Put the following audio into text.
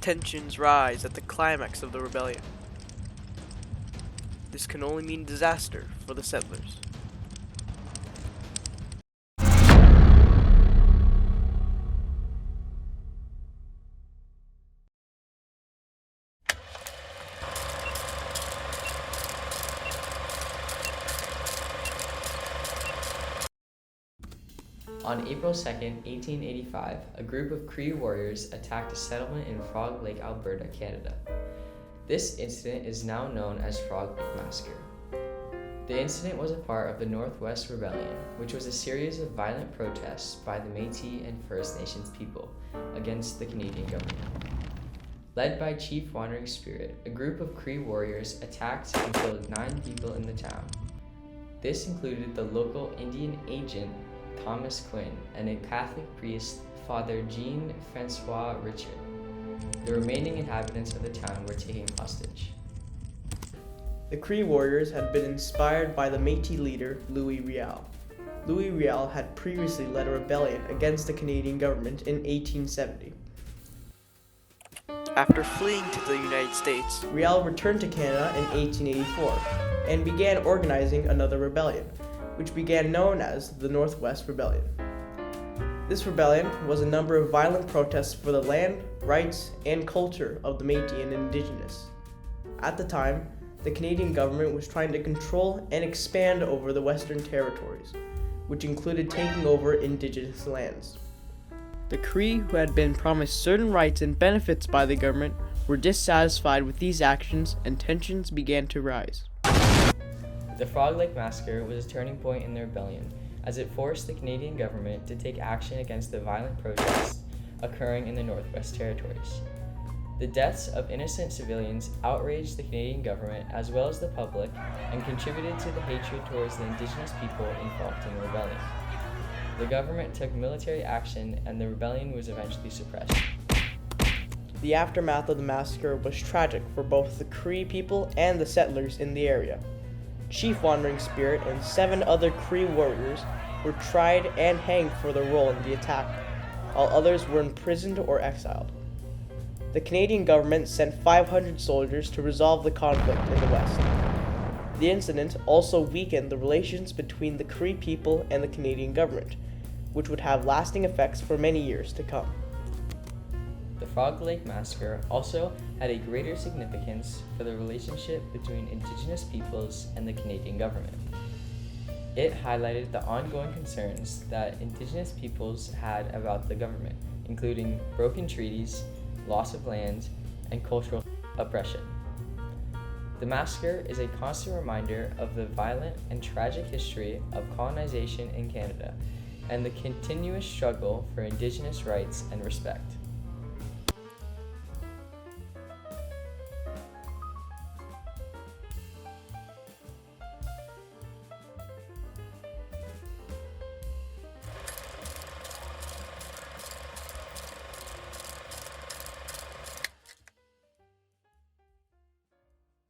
Tensions rise at the climax of the rebellion. This can only mean disaster for the settlers. On April 2nd, 1885, a group of Cree warriors attacked a settlement in Frog Lake, Alberta, Canada. This incident is now known as Frog Lake Massacre. The incident was a part of the Northwest Rebellion, which was a series of violent protests by the Métis and First Nations people against the Canadian government. Led by Chief Wandering Spirit, a group of Cree warriors attacked and killed 9 people in the town. This included the local Indian agent Thomas Quinn and a Catholic priest, Father Jean-Francois Richard. The remaining inhabitants of the town were taken hostage. The Cree warriors had been inspired by the Métis leader Louis Riel. Louis Riel had previously led a rebellion against the Canadian government in 1870. After fleeing to the United States, Riel returned to Canada in 1884 and began organizing another rebellion, which began known as the Northwest Rebellion. This rebellion was a number of violent protests for the land, rights, and culture of the Métis and Indigenous. At the time, the Canadian government was trying to control and expand over the Western Territories, which included taking over Indigenous lands. The Cree, who had been promised certain rights and benefits by the government, were dissatisfied with these actions and tensions began to rise. The Frog Lake Massacre was a turning point in the rebellion, as it forced the Canadian government to take action against the violent protests occurring in the Northwest Territories. The deaths of innocent civilians outraged the Canadian government as well as the public and contributed to the hatred towards the Indigenous people involved in the rebellion. The government took military action and the rebellion was eventually suppressed. The aftermath of the massacre was tragic for both the Cree people and the settlers in the area. Chief Wandering Spirit and 7 other Cree warriors were tried and hanged for their role in the attack, while others were imprisoned or exiled. The Canadian government sent 500 soldiers to resolve the conflict in the West. The incident also weakened the relations between the Cree people and the Canadian government, which would have lasting effects for many years to come. The Frog Lake Massacre also had a greater significance for the relationship between Indigenous peoples and the Canadian government. It highlighted the ongoing concerns that Indigenous peoples had about the government, including broken treaties, loss of land, and cultural oppression. The massacre is a constant reminder of the violent and tragic history of colonization in Canada and the continuous struggle for Indigenous rights and respect.